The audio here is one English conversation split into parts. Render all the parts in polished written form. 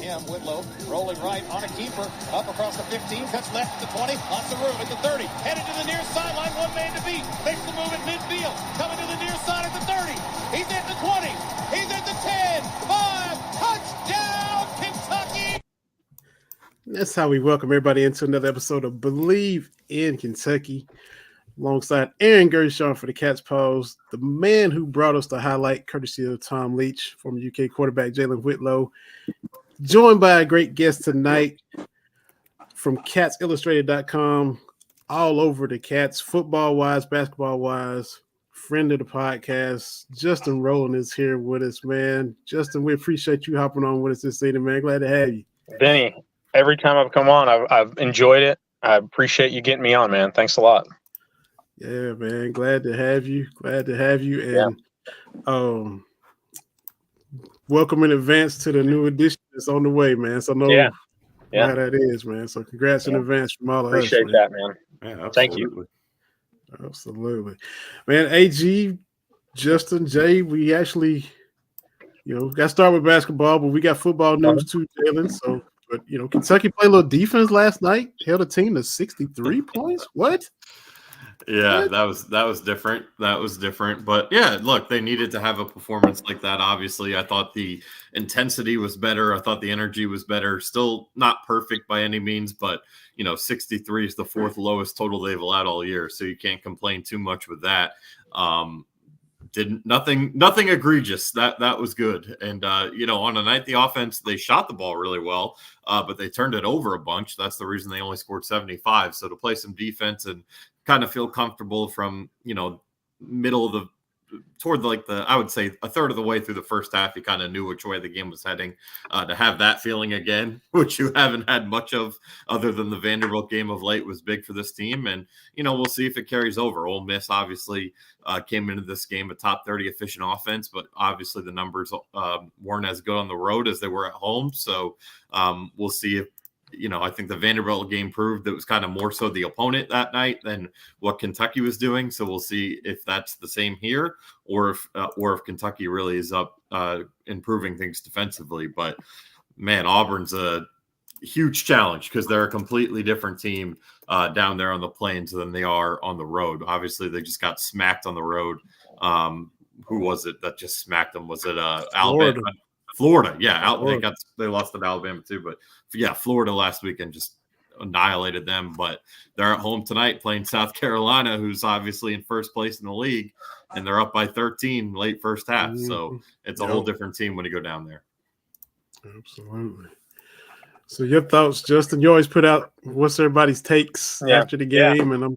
him. Whitlow rolling right on a keeper. Up across the 15. Cuts left at the 20. On the room at the 30. Headed to the near sideline. One man to beat. Makes the move at midfield. Coming to the near side at the 30. He's at the 20. He's at the 10. 5. Touchdown, Kentucky. That's how we welcome everybody into another episode of Believe in Kentucky. Alongside Aaron Gershon for the Cats Pause, the man who brought us the highlight, courtesy of Tom Leach, former UK quarterback Jalen Whitlow, joined by a great guest tonight from CatsIllustrated.com, all over the Cats, football-wise, basketball-wise, friend of the podcast. Justin Rowland is here with us, man. Justin, we appreciate you hopping on with us this evening, man. Glad to have you. Benny, every time I've come on, I've enjoyed it. I appreciate you getting me on, man. Thanks a lot. Yeah, man. Glad to have you. And welcome in advance to the new edition that's on the way, man. So know how that is, man. So congrats in advance from all of us. Appreciate that, man. Yeah, thank you. Absolutely. Man, AG, Justin, Jay, we actually, got to start with basketball, but we got football news too, Jalen. So, but, Kentucky played a little defense last night, held a team to 63 points. What? Yeah, that was different. That was different. But yeah, look, they needed to have a performance like that. Obviously, I thought the intensity was better. I thought the energy was better. Still not perfect by any means, but 63 is the fourth lowest total they've allowed all year. So you can't complain too much with that. Nothing egregious. That was good. And on a night the offense, they shot the ball really well, but they turned it over a bunch. That's the reason they only scored 75. So to play some defense and kind of feel comfortable from middle of I would say a third of the way through the first half, you kind of knew which way the game was heading. To have that feeling again, which you haven't had much of other than the Vanderbilt game of late, was big for this team. And we'll see if it carries over. Ole Miss obviously came into this game a top 30 efficient offense, but obviously the numbers weren't as good on the road as they were at home. So we'll see if I think the Vanderbilt game proved that it was kind of more so the opponent that night than what Kentucky was doing. So we'll see if that's the same here, or if Kentucky really is up improving things defensively. But man, Auburn's a huge challenge because they're a completely different team down there on the plains than they are on the road. Obviously, they just got smacked on the road. Who was it that just smacked them? Was it Alabama? Florida, yeah. They lost to Alabama too, but yeah, Florida last weekend just annihilated them. But they're at home tonight playing South Carolina, who's obviously in first place in the league, and they're up by 13 late first half. Mm-hmm. So it's a whole different team when you go down there. Absolutely. So your thoughts, Justin? You always put out what's everybody's takes after the game, and I'm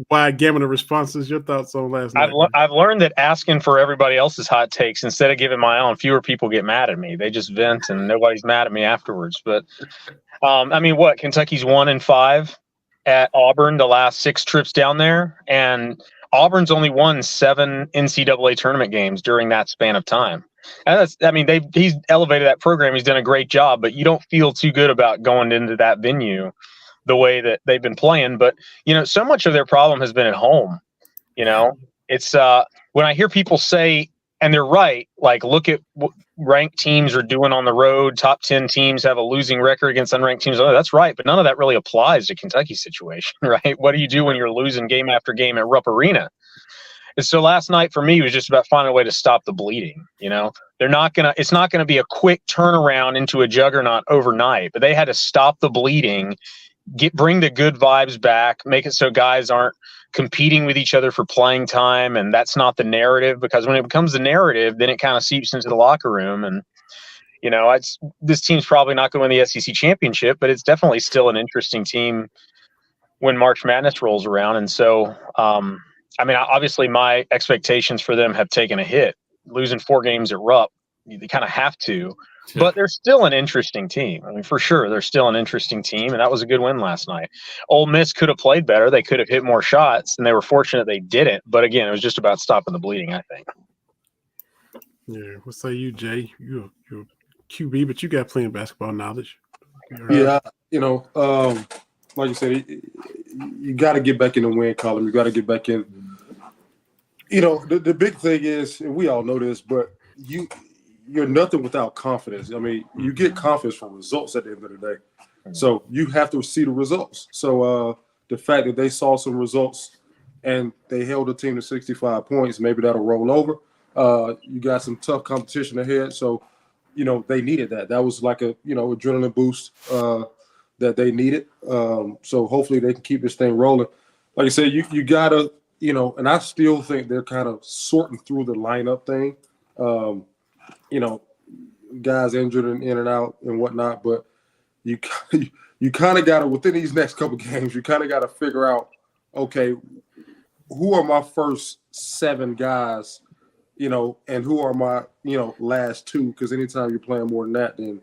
wide gamut of responses. Your thoughts on last night? I've learned that asking for everybody else's hot takes instead of giving my own, fewer people get mad at me. They just vent, and nobody's mad at me afterwards. But Kentucky's 1-5 at Auburn the last 6 trips down there, and Auburn's only won 7 NCAA tournament games during that span of time. And he's elevated that program. He's done a great job, but you don't feel too good about going into that venue the way that they've been playing. But, so much of their problem has been at home. It's when I hear people say, and they're right, like, look at what ranked teams are doing on the road. Top 10 teams have a losing record against unranked teams. Oh, that's right. But none of that really applies to Kentucky's situation, right? What do you do when you're losing game after game at Rupp Arena? And so last night for me was just about finding a way to stop the bleeding. It's not gonna be a quick turnaround into a juggernaut overnight, but they had to stop the bleeding, bring the good vibes back, make it so guys aren't competing with each other for playing time, and that's not the narrative, because when it becomes the narrative, then it kind of seeps into the locker room. And this team's probably not going to win the SEC championship, but it's definitely still an interesting team when March Madness rolls around. And so obviously my expectations for them have taken a hit. Losing 4 games at Rupp, they kind of have to. But they're still an interesting team. For sure, they're still an interesting team, and that was a good win last night. Ole Miss could have played better. They could have hit more shots, and they were fortunate they didn't. But again, it was just about stopping the bleeding, I think. Yeah, what say you, Jay? You're a QB, but you got plenty of basketball knowledge. Yeah, like you said, you got to get back in the win column. You got to get back in. The big thing is, and we all know this, but you you're nothing without confidence. I mean, you get confidence from results at the end of the day. So you have to see the results. So the fact that they saw some results and they held the team to 65 points, maybe that'll roll over. You got some tough competition ahead. So, they needed that. That was like a, adrenaline boost that they needed. So hopefully they can keep this thing rolling. Like I said, you got to, and I still think they're kind of sorting through the lineup thing. Guys injured and in and out and whatnot, but you kind of got to, within these next couple games, you kind of got to figure out, okay, who are my first 7 guys, and who are my, last 2? Because anytime you're playing more than that, then,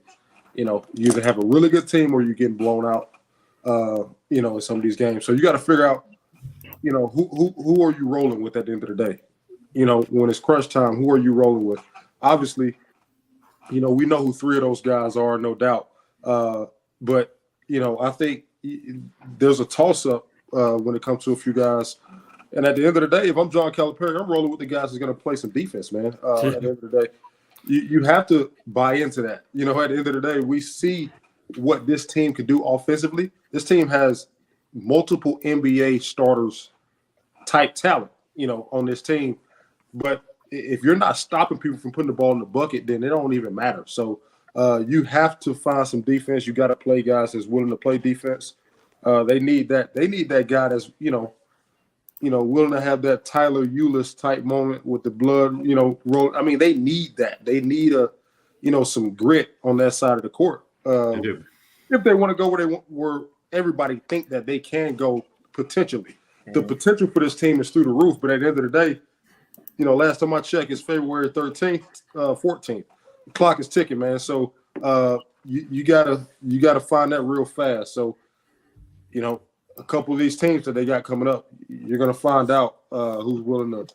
you either have a really good team or you're getting blown out, in some of these games. So you got to figure out, who are you rolling with at the end of the day? When it's crunch time, who are you rolling with? Obviously, we know who 3 of those guys are, no doubt. But, I think there's a toss-up when it comes to a few guys. And at the end of the day, if I'm John Calipari, I'm rolling with the guys that's going to play some defense, man. At the end of the day, you have to buy into that. At the end of the day, we see what this team can do offensively. This team has multiple NBA starters type talent, on this team. But if you're not stopping people from putting the ball in the bucket, then it don't even matter. So you have to find some defense. You got to play guys that's willing to play defense. They need that. They need that guy that's, willing to have that Tyler Ulis type moment with the blood, roll. I mean, they need that. They need some grit on that side of the court. They do. If they want to go where everybody think that they can go potentially. The potential for this team is through the roof. But at the end of the day, last time I checked, it's February 13th, 14th. The clock is ticking, man. So you gotta find that real fast. So, a couple of these teams that they got coming up, you're gonna find out who's willing to,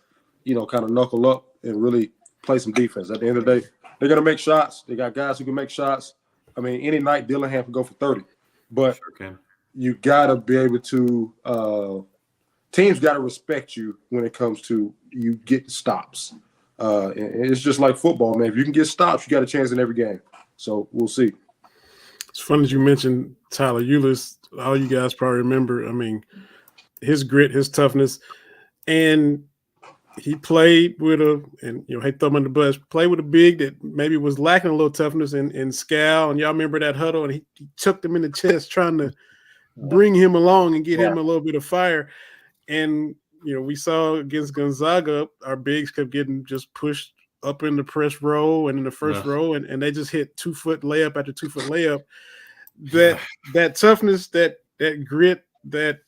kind of knuckle up and really play some defense. At the end of the day, they're gonna make shots. They got guys who can make shots. I mean, any night Dillingham can go for 30, but you gotta be able to. Teams got to respect you when it comes to you get stops. And it's just like football, man. If you can get stops, you got a chance in every game. So we'll see. It's funny that you mentioned Tyler Ulis. All you guys probably remember, I mean, his grit, his toughness. And he played with hate throw him under the bus, played with a big that maybe was lacking a little toughness in Scal. And y'all remember that huddle, and he chucked him in the chest trying to bring him along and get him a little bit of fire. And, we saw against Gonzaga, our bigs kept getting just pushed up in the press row and in the first row, and they just hit 2-foot layup after 2-foot layup. That toughness, that grit, that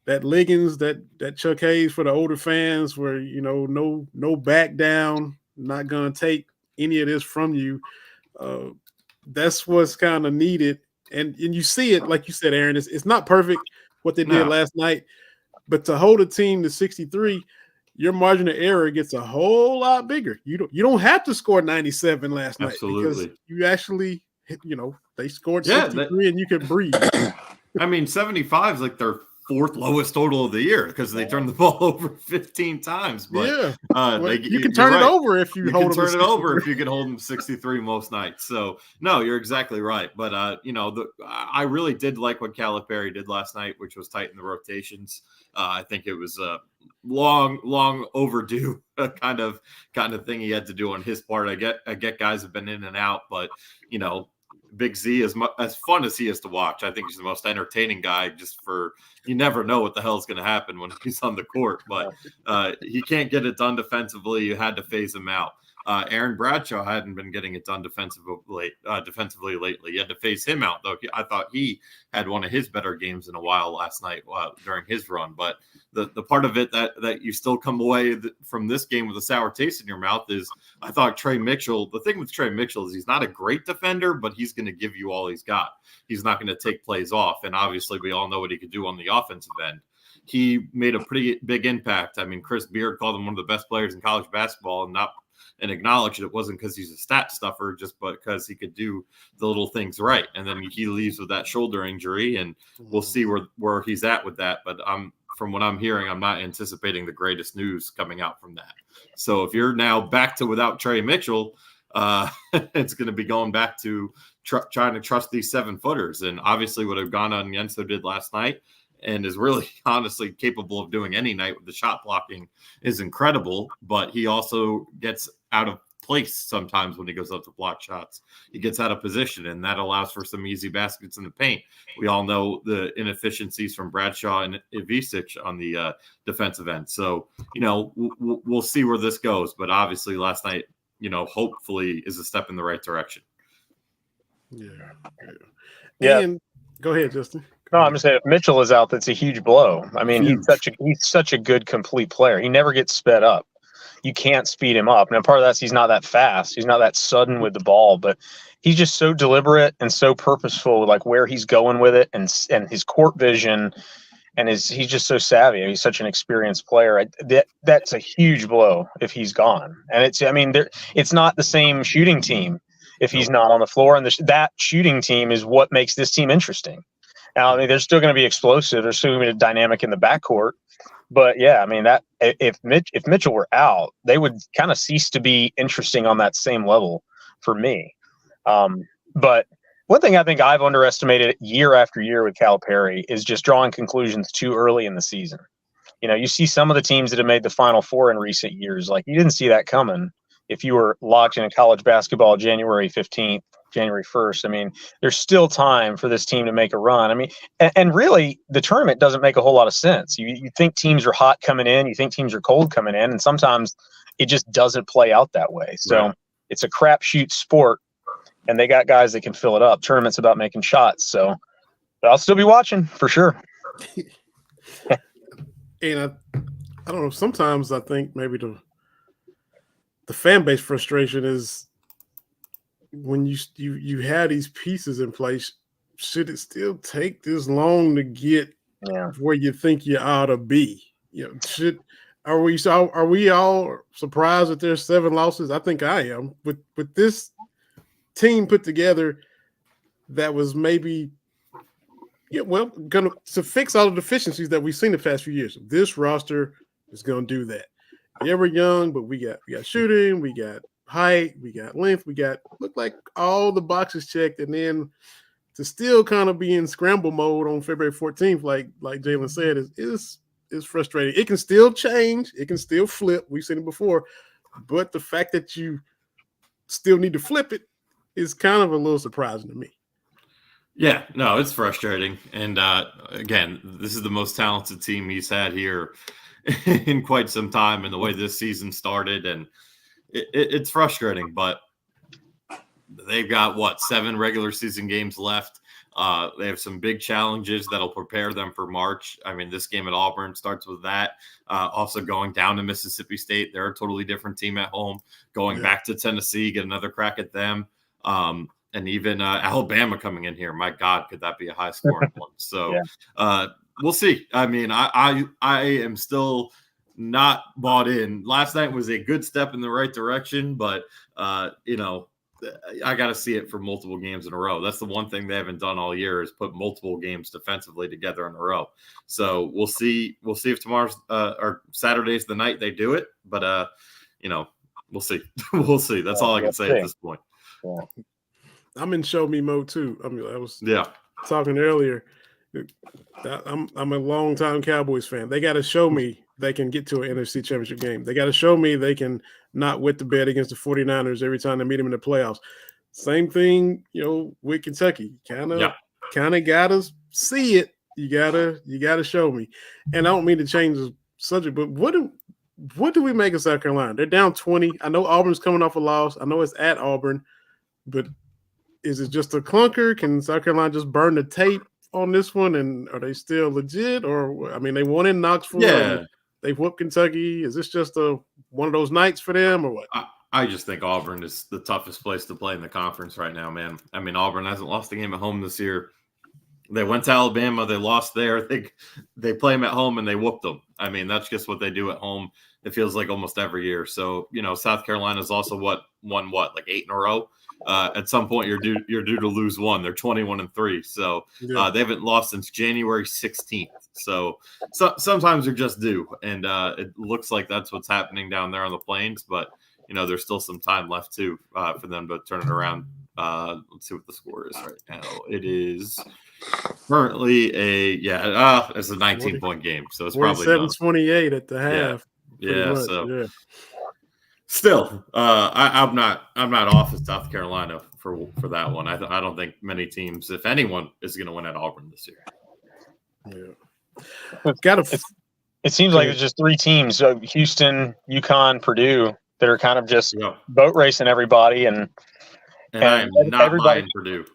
Liggins, that Chuck Hayes for the older fans where, no back down, not going to take any of this from you. That's what's kind of needed. And you see it, like you said, Aaron, it's not perfect what they did last night. But to hold a team to 63, your margin of error gets a whole lot bigger. You don't have to score 97 last night because you actually, they scored 63 and you could breathe. I mean, 75 is like their 4th lowest total of the year because they turned the ball over 15 times. But you can turn it over if you hold them. Turn it over if you can hold them 63 most nights. So no, you're exactly right. But I really did like what Calipari did last night, which was tighten the rotations. I think it was a long overdue kind of thing he had to do on his part. I get guys have been in and out, but Big Z, as fun as he is to watch, I think he's the most entertaining guy. Just for you never know what the hell is going to happen when he's on the court, but he can't get it done defensively. You had to phase him out. Aaron Bradshaw hadn't been getting it done defensively lately. You had to phase him out, though. I thought he had one of his better games in a while last night during his run. But the part of it that you still come away from this game with a sour taste in your mouth is I thought Trey Mitchell, the thing with Trey Mitchell is he's not a great defender, but he's going to give you all he's got. He's not going to take plays off. And obviously we all know what he could do on the offensive end. He made a pretty big impact. I mean, Chris Beard called him one of the best players in college basketball and acknowledged it wasn't because he's a stat stuffer, just because he could do the little things right. And then he leaves with that shoulder injury, and we'll see where he's at with that. But from what I'm hearing, I'm not anticipating the greatest news coming out from that. So if you're now back to without Trey Mitchell, it's going to be going back to trying to trust these 7-footers. And obviously what Ogana and Yenso did last night, and is really honestly capable of doing any night with the shot blocking, is incredible. But he also gets out of place sometimes when he goes up to block shots. He gets out of position, and that allows for some easy baskets in the paint. We all know the inefficiencies from Bradshaw and Ivisic on the defensive end. So, we'll see where this goes. But obviously last night, hopefully is a step in the right direction. Yeah. And go ahead, Justin. No, I'm just saying if Mitchell is out, that's a huge blow. I mean, he's such a good complete player. He never gets sped up. You can't speed him up. Now, part of that's he's not that fast. He's not that sudden with the ball, but he's just so deliberate and so purposeful, like where he's going with it, and his court vision, and he's just so savvy. He's such an experienced player. That's a huge blow if he's gone. And it's not the same shooting team if he's not on the floor. And that shooting team is what makes this team interesting. Now, they're still going to be explosive. There's still going to be a dynamic in the backcourt. But yeah, that if Mitchell were out, they would kind of cease to be interesting on that same level for me. But one thing I think I've underestimated year after year with Calipari is just drawing conclusions too early in the season. You see some of the teams that have made the Final Four in recent years, like you didn't see that coming if you were locked into college basketball January 15th, January 1st. There's still time for this team to make a run. And really the tournament doesn't make a whole lot of sense. You think teams are hot coming in, you think teams are cold coming in, and sometimes it just doesn't play out that way. So It's a crapshoot sport, and they got guys that can fill it up. Tournament's about making shots. So but I'll still be watching for sure. And I don't know, sometimes I think maybe the fan base frustration is when you have these pieces in place, should it still take this long to get where you think you ought to be? Are we all surprised that there's 7 losses? I think I am. With this team put together that was maybe gonna to fix all the deficiencies that we've seen the past few years. This roster is gonna do that. Yeah, we're young, but we got shooting, we got height, we got length, we got look like all the boxes checked, and then to still kind of be in scramble mode on February 14th, like Jalen said, is frustrating. It can still change, it can still flip. We've seen it before, but the fact that you still need to flip it is kind of a little surprising to me. Yeah, no, it's frustrating. And again, this is the most talented team he's had here in quite some time, and the way this season started, and it's frustrating, but they've got 7 regular season games left. They have some big challenges that'll prepare them for March. This game at Auburn starts with that. Also going down to Mississippi State. They're a totally different team at home. Going back to Tennessee, get another crack at them. And even Alabama coming in here. My God, could that be a high scoring one? So we'll see. I am still not bought in. Last night was a good step in the right direction, but I got to see it for multiple games in a row. That's the one thing they haven't done all year is put multiple games defensively together in a row. So we'll see. We'll see if tomorrow's or Saturday's the night they do it. But we'll see. We'll see. That's all I can say at this point. Yeah. I'm in show me mode too. I was talking earlier. I'm a longtime Cowboys fan. They got to show me they can get to an NFC Championship game. They got to show me they can not wet the bed against the 49ers every time they meet them in the playoffs. Same thing, with Kentucky. Kind of got to see it. You gotta show me. And I don't mean to change the subject, but what do we make of South Carolina? They're down 20. I know Auburn's coming off a loss. I know it's at Auburn, but is it just a clunker? Can South Carolina just burn the tape on this one? And are they still legit? Or they won in Knoxville. Yeah. They've whooped Kentucky. Is this just one of those nights for them or what? I just think Auburn is the toughest place to play in the conference right now, man. Auburn hasn't lost a game at home this year. They went to Alabama. They lost there. They play them at home and they whooped them. That's just what they do at home. It feels like almost every year. So, South Carolina's also won 8 in a row. At some point you're due to lose one. They're 21-3. So they haven't lost since January 16th. So sometimes they're just due. And it looks like that's what's happening down there on the plains. But, there's still some time left too for them to turn it around. Let's see what the score is right now. It is currently it's a 19-point game, so it's probably 27-28 at the half. Yeah, much, so still, I'm not off of South Carolina for that one. I don't think many teams, if anyone, is going to win at Auburn this year. Yeah, it seems like it's just three teams: Houston, UConn, Purdue, that are kind of just boat racing everybody, and I'm not buying Purdue.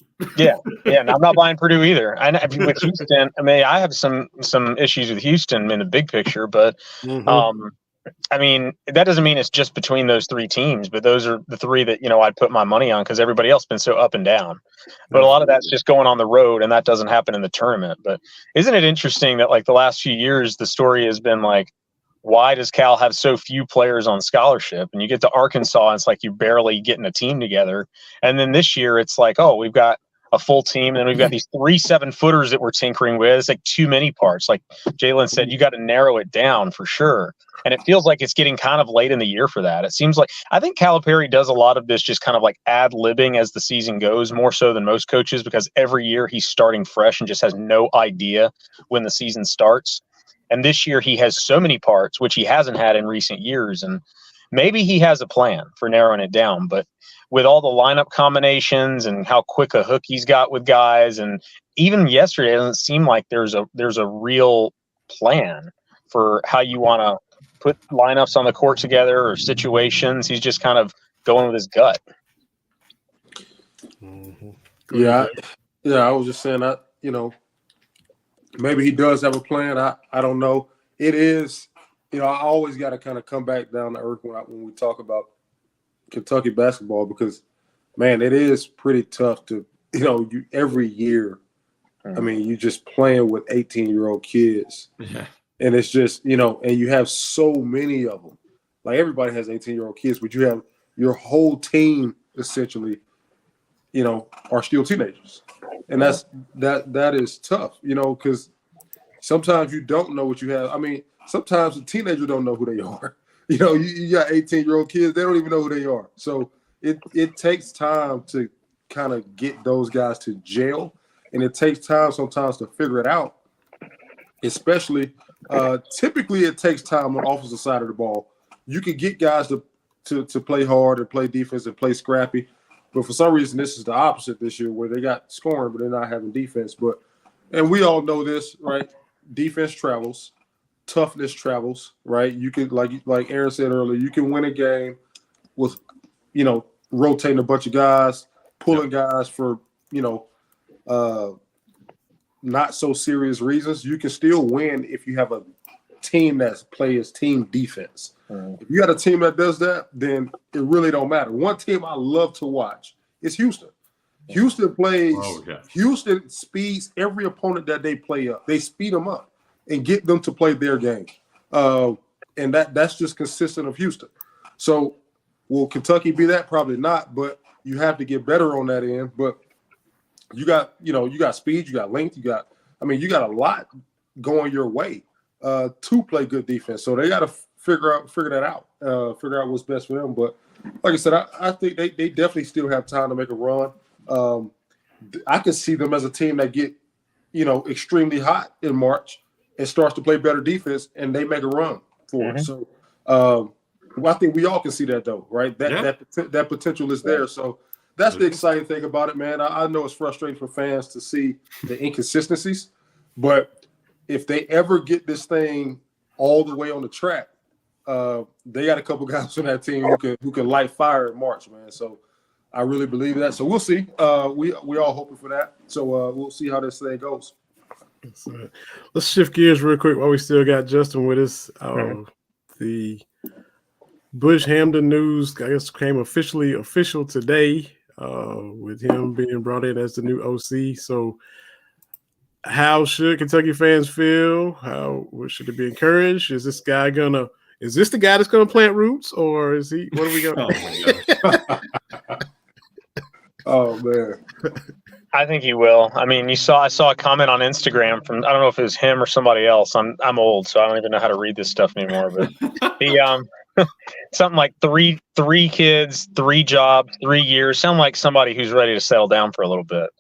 And I'm not buying Purdue either. And with Houston, I mean, I have some issues with Houston in the big picture, but I mean, that doesn't mean it's just between those three teams, but those are the three that, I'd put my money on because everybody else has been so up and down. But a lot of that's just going on the road, and that doesn't happen in the tournament. But isn't it interesting that, like, the last few years, the story has been like, why does Cal have so few players on scholarship? And you get to Arkansas, and it's like you're barely getting a team together. And then this year, it's like, oh, we've got a full team, and then we've got these 3 7-footers that we're tinkering with. It's like too many parts. Like Jalen said, you got to narrow it down for sure. And it feels like it's getting kind of late in the year for that. It seems like I think Calipari does a lot of this just kind of like ad-libbing as the season goes, more so than most coaches, because every year he's starting fresh and just has no idea when the season starts. And this year he has so many parts, which he hasn't had in recent years. And maybe he has a plan for narrowing it down, but with all the lineup combinations and how quick a hook he's got with guys, and even yesterday, it doesn't seem like there's a real plan for how you want to put lineups on the court together or situations. He's just kind of going with his gut. Yeah, I was just saying that, maybe he does have a plan. I don't know. It is, I always got to kind of come back down to earth when we talk about Kentucky basketball, because, man, it is pretty tough to, you every year. I mean, you just playing with 18-year-old kids. Yeah. And it's just, and you have so many of them. Like, everybody has 18-year-old kids, but you have your whole team essentially, are still teenagers. And that is tough, because sometimes you don't know what you have. I mean, sometimes the teenagers don't know who they are. You got 18-year-old kids, they don't even know who they are. So it takes time to kind of get those guys to gel, and it takes time sometimes to figure it out. Especially, typically it takes time on the offensive side of the ball. You can get guys to play hard and play defense and play scrappy, but for some reason this is the opposite this year, where they got scoring but they're not having defense. And we all know this, right? Defense travels. Toughness travels, right? You can, like Aaron said earlier, you can win a game with, rotating a bunch of guys, pulling guys for, not so serious reasons. You can still win if you have a team that plays team defense. If you got a team that does that, then it really don't matter. One team I love to watch is Houston. Houston plays. Houston speeds every opponent that they play up. They speed them up and get them to play their game. And that's just consistent of Houston. So will Kentucky be that? Probably not, but you have to get better on that end. But you got speed, you got length, you got a lot going your way to play good defense. So they got to figure that out, figure out what's best for them. But like I said, I think they definitely still have time to make a run. I could see them as a team that get, extremely hot in March and starts to play better defense, and they make a run for it. So I think we all can see that, though, right? That potential is there. So that's the exciting thing about it, man. I know it's frustrating for fans to see the inconsistencies, but if they ever get this thing all the way on the track, they got a couple guys on that team who can light fire in March, man. So I really believe that. So we'll see. We all hoping for that. So we'll see how this thing goes. Let's shift gears real quick while we still got Justin with us. The Bush Hamden news, I guess, became official today with him being brought in as the new OC. So how should Kentucky fans feel? Should they be encouraged? Is this the guy that's gonna plant roots, or is he? What are we gonna? Oh my gosh! Oh man! I think he will. I mean, I saw a comment on Instagram from, I don't know if it was him or somebody else. I'm old, so I don't even know how to read this stuff anymore. But something like three kids, 3 jobs, 3 years. Sound like somebody who's ready to settle down for a little bit.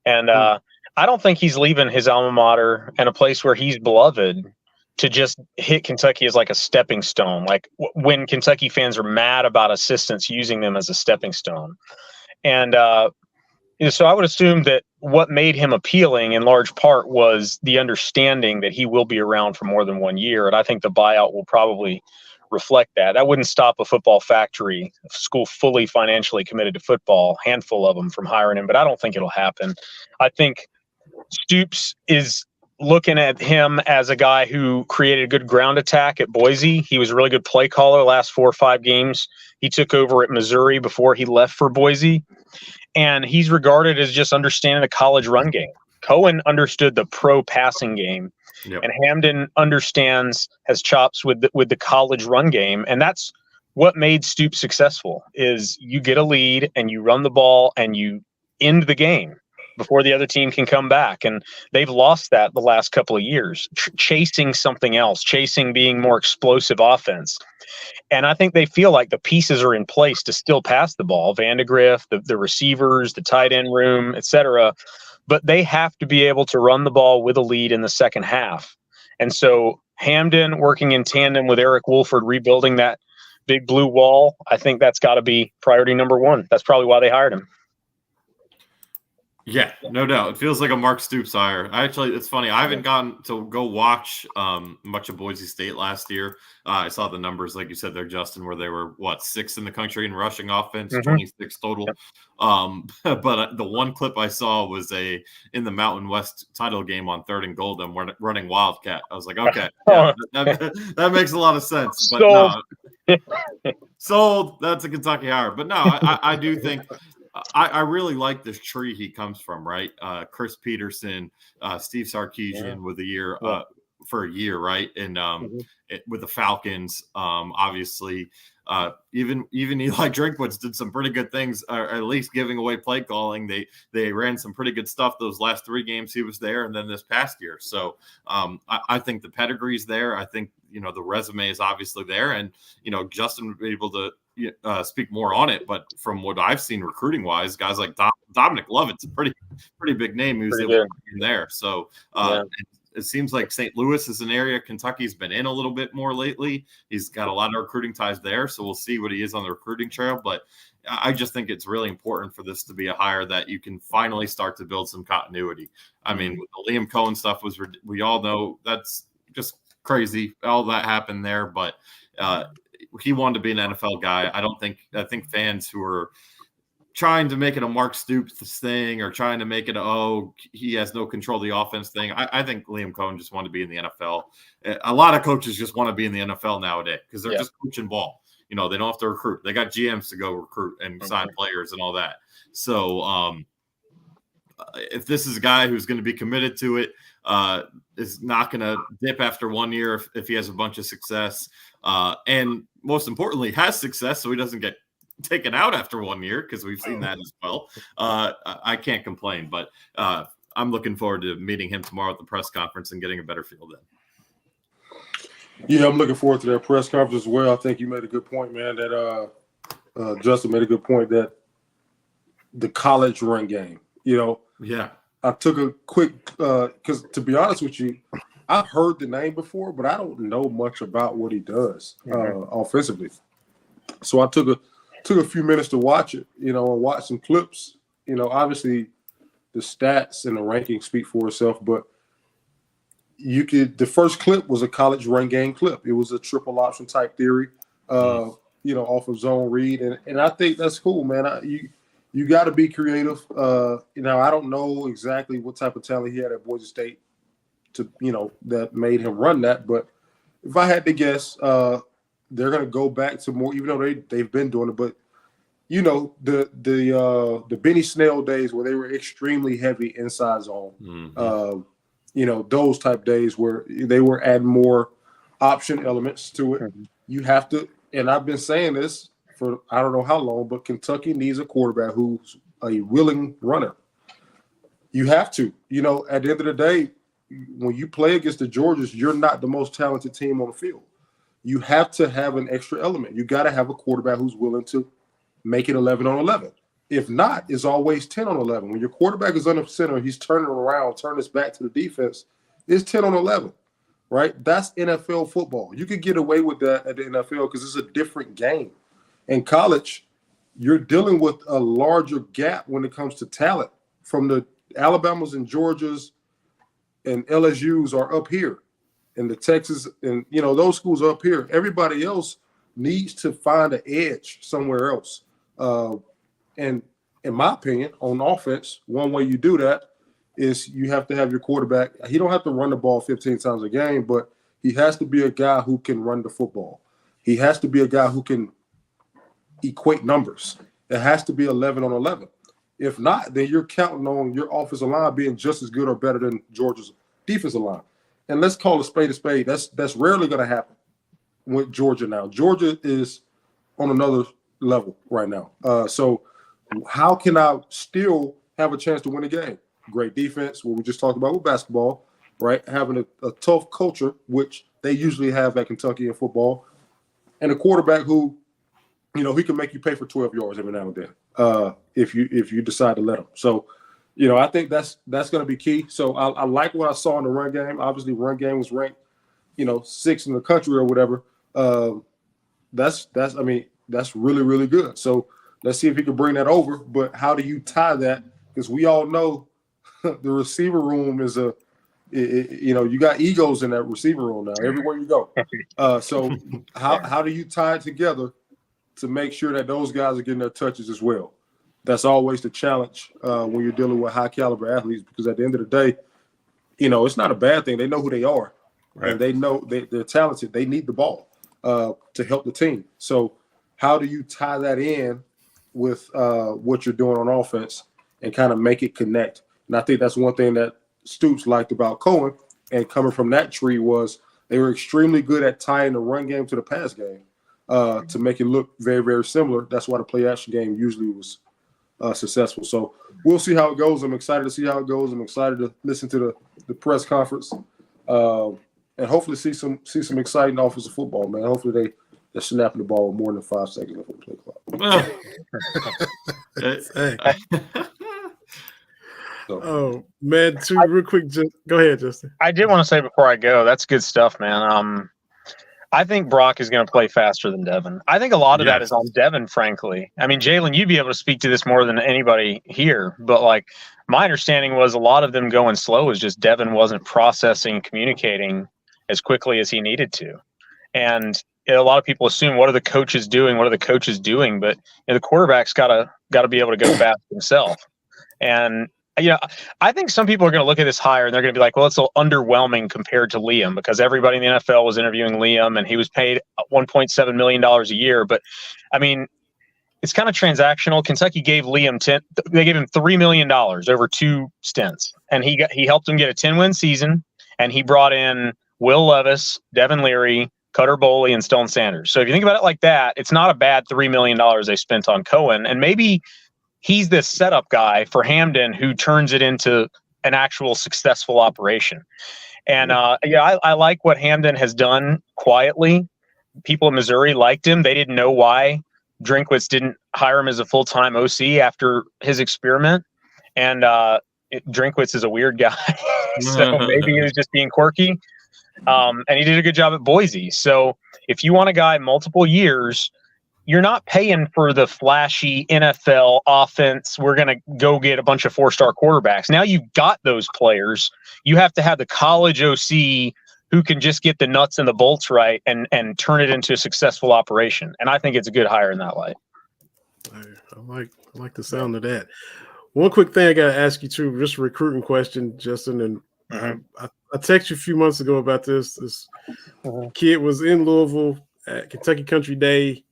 And I don't think he's leaving his alma mater and a place where he's beloved to just hit Kentucky as like a stepping stone. Like when Kentucky fans are mad about assistants using them as a stepping stone. And so I would assume that what made him appealing in large part was the understanding that he will be around for more than 1 year. And I think the buyout will probably reflect that. That wouldn't stop a football factory, a school fully financially committed to football, handful of them from hiring him, but I don't think it'll happen. I think Stoops is looking at him as a guy who created a good ground attack at Boise. He was a really good play caller last 4 or 5 games. He took over at Missouri before he left for Boise. And he's regarded as just understanding the college run game. Cohen understood the pro passing game. Yep. And Hamden has chops with the college run game. And that's what made Stoops successful is you get a lead and you run the ball and you end the game before the other team can come back. And they've lost that the last couple of years, chasing something else, chasing being more explosive offense. And I think they feel like the pieces are in place to still pass the ball, Vandegrift, the receivers, the tight end room, et cetera. But they have to be able to run the ball with a lead in the second half. And so Hamden working in tandem with Eric Wolford, rebuilding that big blue wall, I think that's got to be priority number 1. That's probably why they hired him. Yeah, no doubt. It feels like a Mark Stoops hire. It's funny. I haven't gotten to go watch much of Boise State last year. I saw the numbers, like you said there, Justin, where they were, 6th in the country in rushing offense, 26 total. Yep. But the one clip I saw was in the Mountain West title game on 3rd and goal, them running Wildcat. I was like, okay, yeah, that makes a lot of sense. But sold. That's a Kentucky hire. But no, I do think – I really like this tree he comes from, right? Chris Peterson, Steve Sarkisian with for a year, right? And with the Falcons, obviously, even Eli Drinkwitz did some pretty good things, or at least giving away play calling. They ran some pretty good stuff those last 3 games he was there, and then this past year. So I think the pedigree's there. I think the resume is obviously there, and Justin would be able to speak more on it, but from what I've seen recruiting wise, guys like Dominic Lovett's a pretty big name who's in there. So it seems like St. Louis is an area Kentucky's been in a little bit more lately. He's got a lot of recruiting ties there, so we'll see what he is on the recruiting trail. But I just think it's really important for this to be a hire that you can finally start to build some continuity. I mean, with the Liam Cohen stuff we all know that's just crazy. All that happened there, but he wanted to be an NFL guy. I think fans who are trying to make it a Mark Stoops thing or trying to make it he has no control of the offense thing. I think Liam Cohen just wanted to be in the NFL. A lot of coaches just want to be in the NFL nowadays because they're just coaching ball. They don't have to recruit. They got GMs to go recruit and sign players and all that. So if this is a guy who's going to be committed to it, is not going to dip after 1 year if he has a bunch of success, and most importantly has success so he doesn't get taken out after 1 year, because we've seen that as well. I can't complain, but I'm looking forward to meeting him tomorrow at the press conference and getting a better feel then. Yeah, I'm looking forward to that press conference as well. I think you made a good point, man, that Justin made a good point that the college run game, Yeah. I took a quick because to be honest with you, I've heard the name before, but I don't know much about what he does offensively. So I took a few minutes to watch it, and watch some clips. Obviously the stats and the rankings speak for itself, but the first clip was a college run game clip. It was a triple option type theory, off of zone read. And I think that's cool, man. You got to be creative. I don't know exactly what type of talent he had at Boise State that made him run that. But if I had to guess, they're going to go back to more, even though they've been doing it. But, the Benny Snell days where they were extremely heavy inside zone, those type days where they were adding more option elements to it. You have to, and I've been saying this for I don't know how long, but Kentucky needs a quarterback who's a willing runner. You have to. At the end of the day, when you play against the Georgias, you're not the most talented team on the field. you have to have an extra element. You got to have a quarterback who's willing to make it 11 on 11. If not, it's always 10 on 11. When your quarterback is under center, he's turning around, turning his back to the defense, it's 10 on 11, right? That's NFL football. You could get away with that at the NFL because it's a different game. In college, you're dealing with a larger gap when it comes to talent. From the Alabamas and Georgias and LSUs are up here, and the Texas and those schools are up here. Everybody else needs to find an edge somewhere else. And in my opinion, on offense, one way you do that is you have to have your quarterback. He don't have to run the ball 15 times a game, but he has to be a guy who can run the football. He has to be a guy who can equate numbers. It has to be 11 on 11. If not, then you're counting on your offensive line being just as good or better than Georgia's defensive line. And let's call a spade a spade. That's rarely going to happen with Georgia now. Georgia is on another level right now. So how can I still have a chance to win a game? Great defense, what we just talked about with basketball, right? Having a tough culture, which they usually have at Kentucky in football, and a quarterback who, he can make you pay for 12 yards every now and then if you decide to let him. So, I think that's going to be key. So I like what I saw in the run game. Obviously, run game was ranked, 6th in the country or whatever. That's really, really good. So let's see if he can bring that over. But how do you tie that? Because we all know the receiver room is you got egos in that receiver room now, everywhere you go. So how do you tie it together to make sure that those guys are getting their touches as well? That's always the challenge when you're dealing with high caliber athletes, because at the end of the day, it's not a bad thing. They know who they are, right? And they know they're talented. They need the ball to help the team. So how do you tie that in with what you're doing on offense and kind of make it connect? And I think that's one thing that Stoops liked about Cohen, and coming from that tree, was they were extremely good at tying the run game to the pass game to make it look very, very similar. That's why the play action game usually was successful. So we'll see how it goes. I'm excited to see how it goes. I'm excited to listen to the press conference and hopefully see some exciting offensive football, man. Hopefully they're snapping the ball with more than 5 seconds before the play clock. Oh man, real quick. Go ahead, Justin. I did want to say before I go, that's good stuff, man. I think Brock is going to play faster than Devin. I think a lot of that is on Devin, frankly. I mean, Jalen, you'd be able to speak to this more than anybody here, but my understanding was a lot of them going slow is just Devin wasn't processing, communicating as quickly as he needed to. And a lot of people assume, what are the coaches doing? What are the coaches doing? But the quarterback's got to be able to go fast himself. And I think some people are going to look at this higher and they're going to be like, well, it's a little underwhelming compared to Liam, because everybody in the NFL was interviewing Liam and he was paid $1.7 million a year. But I mean, it's kind of transactional. Kentucky gave Liam they gave him $3 million over 2 stints, and he helped him get a 10-win season, and he brought in Will Levis, Devin Leary, Cutter Boley, and Stone Sanders. So if you think about it like that, it's not a bad $3 million they spent on Cohen. And maybe he's this setup guy for Hamden who turns it into an actual successful operation. And I like what Hamden has done quietly. People in Missouri liked him. They didn't know why Drinkwitz didn't hire him as a full-time OC after his experiment. And Drinkwitz is a weird guy. So maybe he was just being quirky. And he did a good job at Boise. So if you want a guy multiple years, you're not paying for the flashy NFL offense. We're going to go get a bunch of 4-star quarterbacks. Now you've got those players. You have to have the college OC who can just get the nuts and the bolts right and turn it into a successful operation. And I think it's a good hire in that light. I like the sound of that. One quick thing I got to ask you too, just a recruiting question, Justin. And I texted you a few months ago about this. This kid was in Louisville at Kentucky Country Day.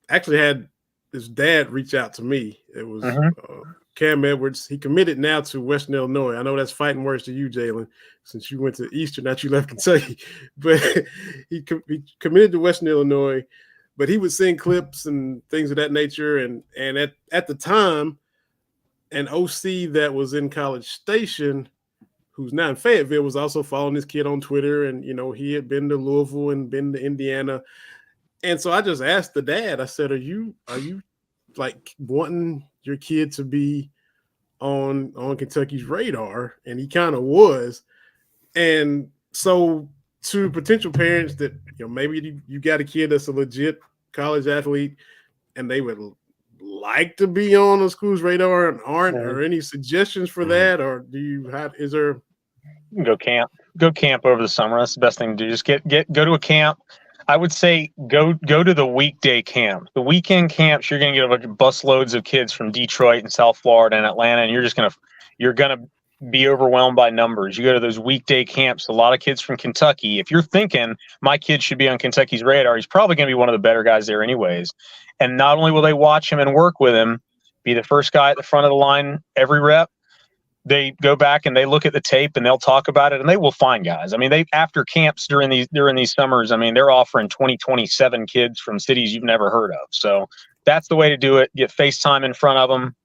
Actually had his dad reach out to me. It was Cam Edwards. He committed now to Western Illinois. I know that's fighting words to you, Jalen, since you went to Eastern, not you left Kentucky. But he committed to Western Illinois. But he would send clips and things of that nature. And at the time, an OC that was in College Station who's now in Fayetteville, was also following this kid on Twitter, and he had been to Louisville and been to Indiana, and so I just asked the dad. I said, "Are you like wanting your kid to be on Kentucky's radar?" And he kind of was, and so to potential parents that maybe you got a kid that's a legit college athlete, and they would like to be on a school's radar and aren't, or any suggestions for that, or do you have? Is there? Go camp over the summer. That's the best thing to do. Just go to a camp. I would say go to the weekday camp. The weekend camps, you're going to get a bunch of bus loads of kids from Detroit and South Florida and Atlanta, and you're gonna be overwhelmed by numbers. You go to those weekday camps, a lot of kids from Kentucky. If you're thinking my kid should be on Kentucky's radar, he's probably going to be one of the better guys there anyways. And not only will they watch him and work with him, be the first guy at the front of the line every rep, they go back and they look at the tape and they'll talk about it, and they will find guys. I mean, they after camps during these summers, I mean, they're offering 27 kids from cities you've never heard of. So that's the way to do it. Get FaceTime in front of them.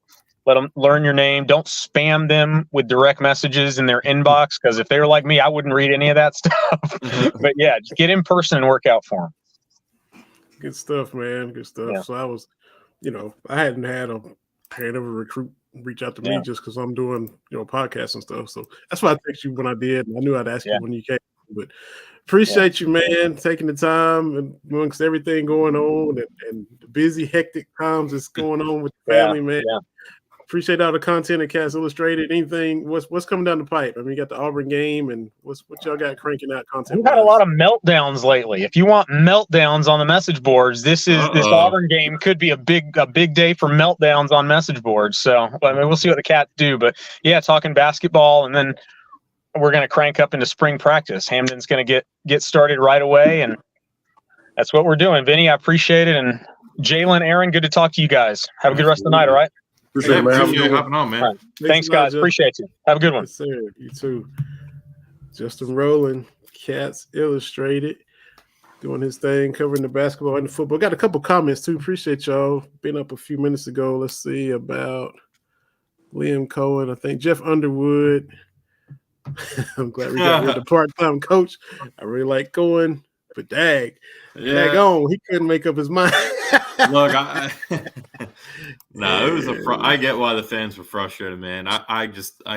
Let them learn your name. Don't spam them with direct messages in their inbox, because if they were like me, I wouldn't read any of that stuff. But yeah, just get in person and work out for them. Good stuff, man. Good stuff. Yeah. So I was, I hadn't had a parent of a recruit reach out to me just because I'm doing, podcasts and stuff. So that's why I texted you when I did. I knew I'd ask you when you came, but appreciate you, man, taking the time and amongst everything going on and the busy, hectic times that's going on with the family, man. Yeah. Appreciate all the content at Cats Illustrated. Anything, what's coming down the pipe? I mean, you got the Auburn game, and what y'all got cranking out content? We've had a lot of meltdowns lately. If you want meltdowns on the message boards, this Auburn game could be a big day for meltdowns on message boards. So I mean, we'll see what the Cats do. But yeah, talking basketball, and then we're going to crank up into spring practice. Hamden's going to get started right away, and that's what we're doing. Vinny, I appreciate it, and Jalen, Aaron, good to talk to you guys. Have a good rest of the night. All right. Appreciate it, man. Appreciate you hopping on, man. Right. Thanks, guys. Appreciate you. Have a good one. Yes, sir. You too. Justin Rowland, Cats Illustrated, doing his thing, covering the basketball and the football. Got a couple comments too. Appreciate y'all. Been up a few minutes ago. Let's see about Liam Cohen. I think Jeff Underwood. I'm glad we got rid of the part-time coach. I really like Cohen, but dag on, he couldn't make up his mind. Look, it was I get why the fans were frustrated, man. I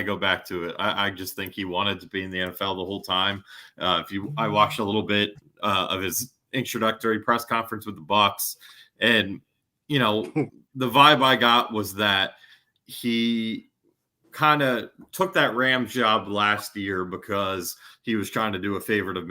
go back to it. I just think he wanted to be in the NFL the whole time. I watched a little bit of his introductory press conference with the Bucs, and the vibe I got was that he kind of took that Rams job last year because he was trying to do a favor for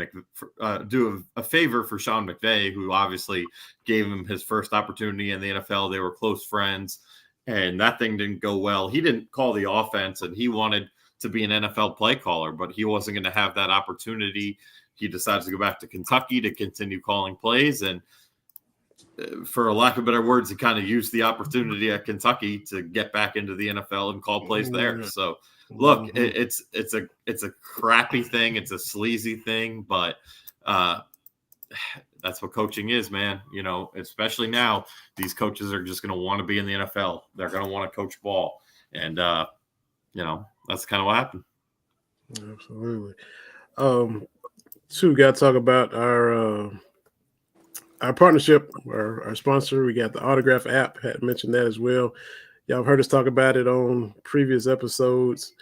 Sean McVay, who obviously gave him his first opportunity in the NFL. They were close friends, and that thing didn't go well. He didn't call the offense, and he wanted to be an NFL play caller, but he wasn't going to have that opportunity. He decided to go back to Kentucky to continue calling plays, and for a lack of better words, he kind of used the opportunity at Kentucky to get back into the NFL and call plays there. So look, it's a crappy thing. It's a sleazy thing, but that's what coaching is, man. Especially now, these coaches are just going to want to be in the NFL. They're going to want to coach ball. And, that's kind of what happened. Absolutely. We got to talk about our partnership, our sponsor. We got the Autograph app. Had mentioned that as well. Y'all have heard us talk about it on previous episodes,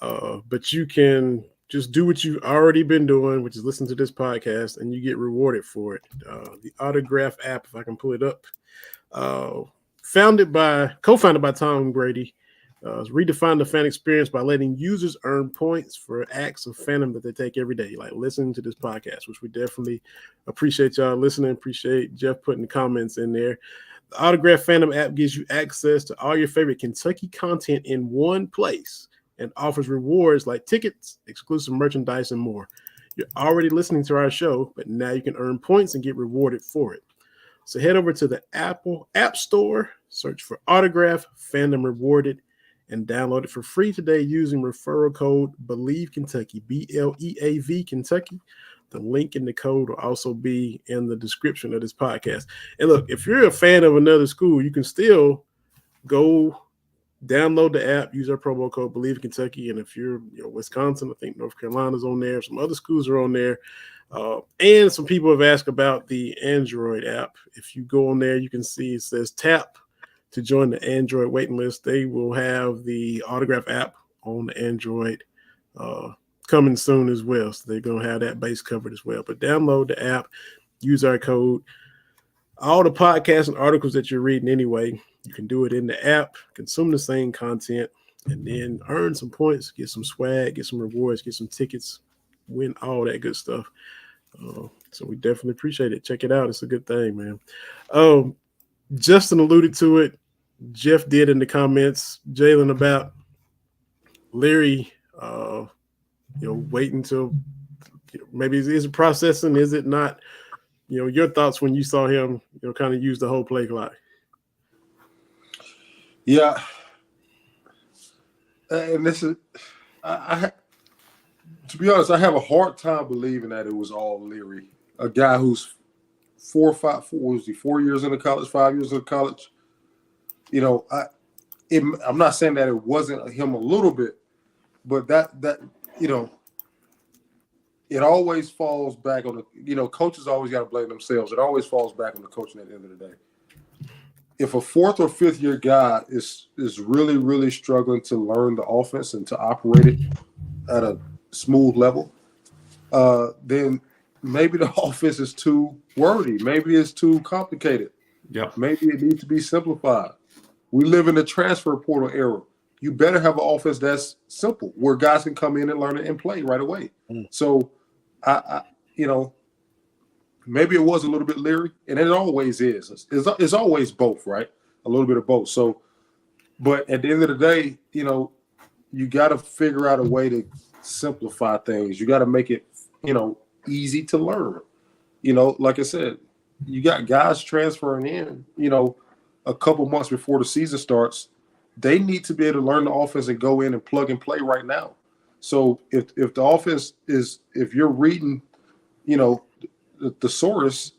but you can just do what you've already been doing, which is listen to this podcast, and you get rewarded for it. The Autograph app, if I can pull it up, co-founded by Tom Grady, redefine the fan experience by letting users earn points for acts of fandom that they take every day, like listening to this podcast, which we definitely appreciate y'all listening. Appreciate Jeff putting the comments in there. The Autograph Fandom app gives you access to all your favorite Kentucky content in one place and offers rewards like tickets, exclusive merchandise, and more. You're already listening to our show, but now you can earn points and get rewarded for it. So head over to the Apple App Store, search for Autograph Fandom Rewarded, and download it for free today using referral code BELIEVE Kentucky, BLEAV Kentucky. The link in the code will also be in the description of this podcast. And look, if you're a fan of another school, you can still go download the app, use our promo code Believe in Kentucky, and if you're Wisconsin, I think North Carolina's on there, some other schools are on there, and some people have asked about the Android app. If you go on there, you can see it says tap to join the Android waiting list. They will have the Autograph app on the Android coming soon as well, so they're going to have that base covered as well. But download the app, use our code. All the podcasts and articles that you're reading anyway, you can do it in the app, consume the same content, and then earn some points, get some swag, get some rewards, get some tickets, win all that good stuff. So we definitely appreciate it. Check it out. It's a good thing, man. Justin alluded to it. Jeff did in the comments, Jalen, about Leary, waiting till maybe is it processing? Is it not? Your thoughts when you saw him, kind of use the whole play clock. Yeah. And this is, to be honest, I have a hard time believing that it was all Leary, a guy who's 4 years into college, 5 years into college. I'm not saying that it wasn't him a little bit, but that it always falls back on the, coaches always got to blame themselves. It always falls back on the coaching at the end of the day. If a 4th or 5th year guy is really, really struggling to learn the offense and to operate it at a smooth level, then maybe the offense is too wordy. Maybe it's too complicated. Yeah. Maybe it needs to be simplified. We live in the transfer portal era. You better have an offense that's simple, where guys can come in and learn it and play right away. So, maybe it was a little bit Leary, and it always is. It's always both, right? A little bit of both. So, but at the end of the day, you got to figure out a way to simplify things. You got to make it, easy to learn. Like I said, you got guys transferring in, a couple months before the season starts. They need to be able to learn the offense and go in and plug and play right now. So if the offense is, if you're reading, the thesaurus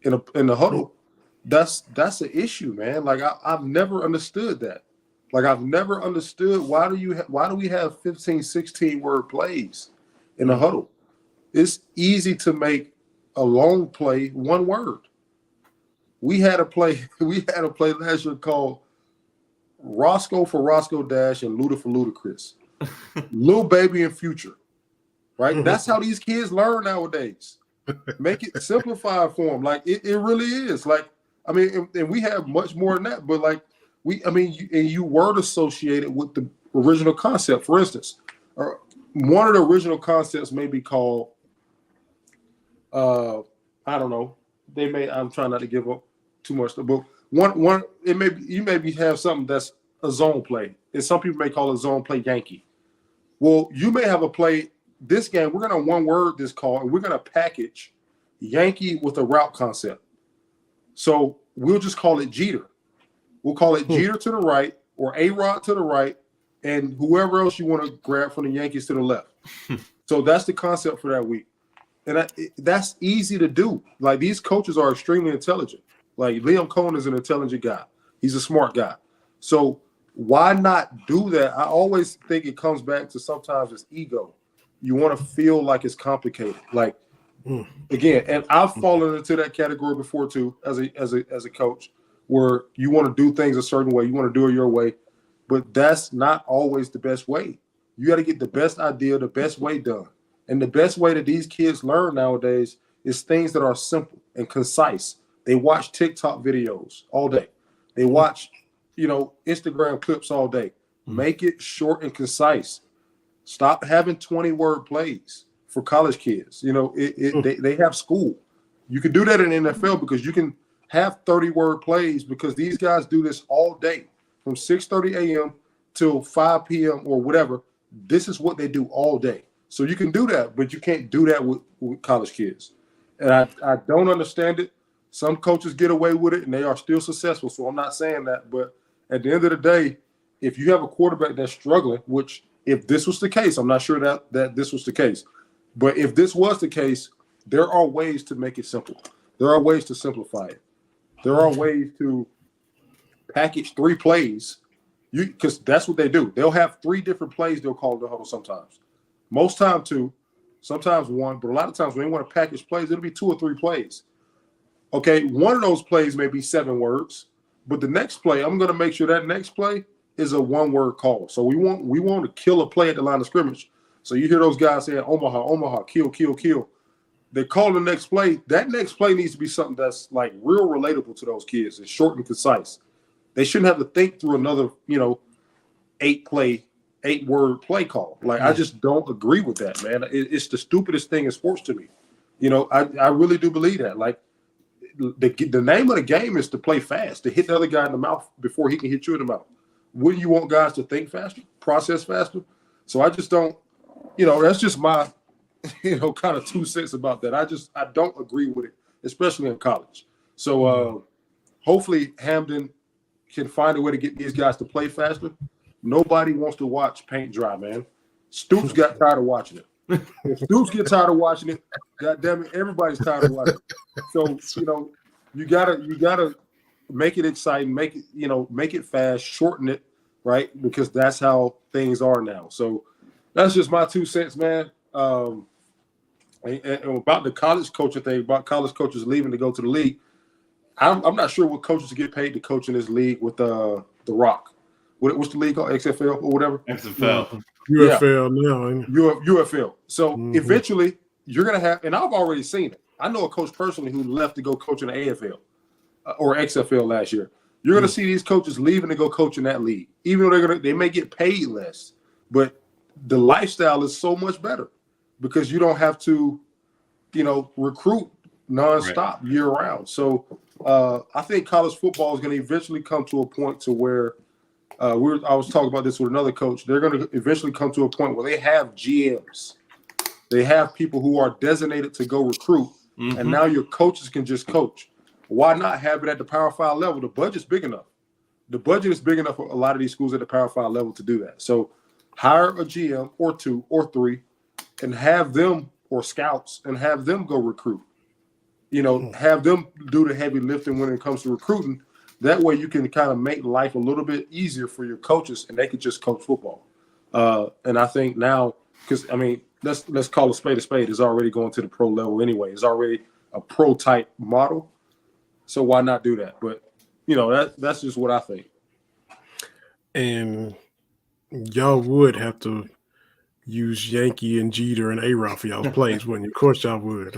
in the huddle, that's an issue, man. Like I've never understood that. Like I've never understood why do we have 15, 16 word plays in the huddle? It's easy to make a long play one word. We had a play last year called Roscoe for Roscoe Dash and Luda for Ludacris. Lil Baby and Future. Right? That's how these kids learn nowadays. Make it simplified for them. Like it really is. Like, I mean, and we have much more than that, but like you word associated with the original concept. For instance, one of the original concepts may be called I don't know. I'm trying not to give up too much, but one it may be, you maybe have something that's a zone play, and some people may call it zone play Yankee. Well, you may have a play this game. We're gonna one word this call, and we're gonna package Yankee with a route concept. So we'll just call it Jeter. We'll call it Jeter to the right, or A-Rod to the right, and whoever else you want to grab from the Yankees to the left. So that's the concept for that week. And that's easy to do. Like, these coaches are extremely intelligent. Like, Liam Cohen is an intelligent guy. He's a smart guy. So why not do that? I always think it comes back to sometimes it's ego. You want to feel like it's complicated. Like, again, and I've fallen into that category before too, as a coach, where you want to do things a certain way. You want to do it your way. But that's not always the best way. You got to get the best idea, the best way done. And the best way that these kids learn nowadays is things that are simple and concise. They watch TikTok videos all day. They watch, Instagram clips all day. Make it short and concise. Stop having 20-word plays for college kids. They have school. You can do that in the NFL because you can have 30-word plays because these guys do this all day from 6:30 a.m. till 5 p.m. or whatever. This is what they do all day. So you can do that, but you can't do that with college kids. And I don't understand it. Some coaches get away with it, and they are still successful. So I'm not saying that. But at the end of the day, if you have a quarterback that's struggling, which if this was the case, I'm not sure that this was the case. But if this was the case, there are ways to make it simple. There are ways to simplify it. There are ways to package 3 plays because that's what they do. They'll have 3 different plays they'll call the huddle sometimes. Most time 2, sometimes 1, but a lot of times when they want to package plays, it'll be 2 or 3 plays. Okay, one of those plays may be 7 words, but the next play, I'm going to make sure that next play is a 1-word call. So we want to kill a play at the line of scrimmage. So you hear those guys saying Omaha, Omaha, kill, kill, kill. They call the next play. That next play needs to be something that's like real relatable to those kids. It's short and concise. They shouldn't have to think through another, 8-word play call. Like, I just don't agree with that, man. It's the stupidest thing in sports to me. I really do believe that. Like, the name of the game is to play fast, to hit the other guy in the mouth before he can hit you in the mouth. Wouldn't you want guys to think faster, process faster? So I just don't, that's just my, kind of 2 cents about that. I don't agree with it, especially in college. So hopefully Hamden can find a way to get these guys to play faster. Nobody wants to watch paint dry, man. Stoops got tired of watching it. If Stoops get tired of watching it, God damn it, everybody's tired of watching it. So, you gotta make it exciting, make it fast, shorten it, right? Because that's how things are now. So that's just my 2 cents, man. And about the college coaching thing, about college coaches leaving to go to the league. I'm not sure what coaches get paid to coach in this league with the Rock. What's the league called? XFL or whatever? XFL. UFL now. UFL. So eventually you're going to have, and I've already seen it. I know a coach personally who left to go coach in the AFL or XFL last year. You're going to see these coaches leaving to go coach in that league, even though they may get paid less, but the lifestyle is so much better because you don't have to, recruit nonstop year round. So I think college football is going to eventually come to a point to where I was talking about this with another coach. They're going to eventually come to a point where they have GMs. They have people who are designated to go recruit, and now your coaches can just coach. Why not have it at the Power 5 level? The budget's big enough. The budget is big enough for a lot of these schools at the Power 5 level to do that. So hire a GM or 2 or 3 and have them, or scouts, and have them go recruit. Have them do the heavy lifting when it comes to recruiting. That way you can kind of make life a little bit easier for your coaches, and they could just coach football. And I think now, because, let's call a spade a spade. It's already going to the pro level anyway. It's already a pro-type model. So why not do that? But, that's just what I think. And y'all would have to use Yankee and Jeter and A-Rod for y'all's plays, wouldn't you? Of course y'all would.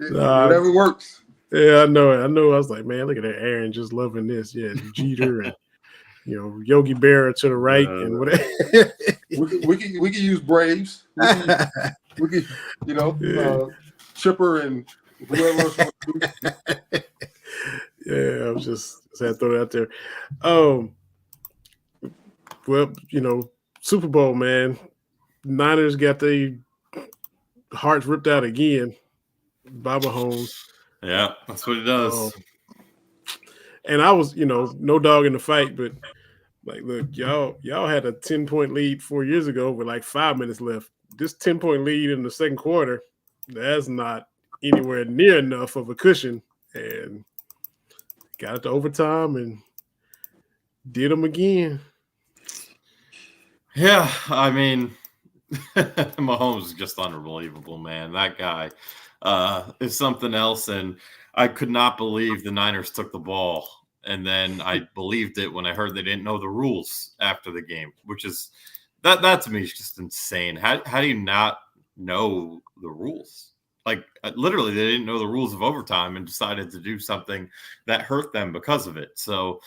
Whatever works. Yeah, I know it. I was like, man, look at that Aaron just loving this. Yeah, Jeter and Yogi Berra to the right and whatever. we can use Braves. We can Chipper and whoever else wants to do. Yeah, I was just had to throw it out there. Well, Super Bowl, man. Niners got their hearts ripped out again by Mahomes. Yeah, that's what it does. And I was, no dog in the fight, but like, look, y'all had a 10-point lead 4 years ago with like 5 minutes left. This 10-point lead in the second quarter, that's not anywhere near enough of a cushion. And got it to overtime and did them again. Yeah, Mahomes is just unbelievable, man. That guy is something else, and I could not believe the Niners took the ball. And then I believed it when I heard they didn't know the rules after the game, which is that to me is just insane. How do you not know the rules? Like, literally, they didn't know the rules of overtime and decided to do something that hurt them because of it. So,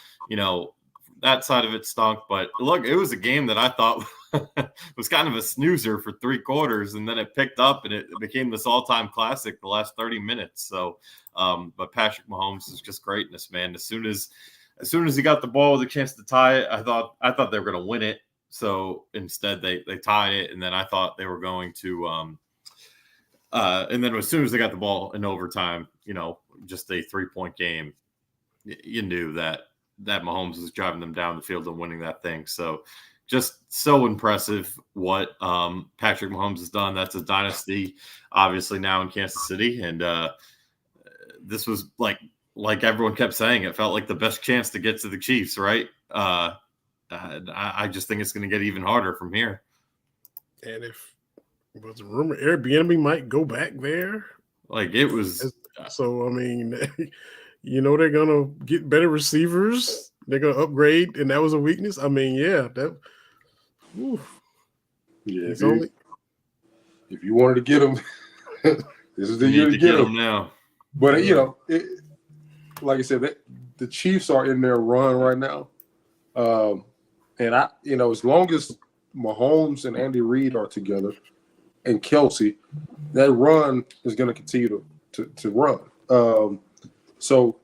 that side of it stunk. But look, it was a game that I thought was kind of a snoozer for 3 quarters, and then it picked up and it became this all-time classic the last 30 minutes. So, but Patrick Mahomes is just greatness, man. As soon as he got the ball with a chance to tie it, I thought they were going to win it. So instead, they tied it, and then I thought they were going to. And then as soon as they got the ball in overtime, just a 3-point game, you knew that Mahomes was driving them down the field and winning that thing. So just so impressive what Patrick Mahomes has done. That's a dynasty, obviously, now in Kansas City. And this was like like everyone kept saying, it felt like the best chance to get to the Chiefs, right? I just think it's going to get even harder from here. And if was a rumor Airbnb might go back there, like it was. So I mean, they're gonna get better receivers. They're gonna upgrade, and that was a weakness. I mean, yeah, that. Oof. Yeah, if you wanted to get them, this is the year to get them now. But like I said, the Chiefs are in their run right now, and as long as Mahomes and Andy Reid are together, and Kelsey, that run is going to continue to run. So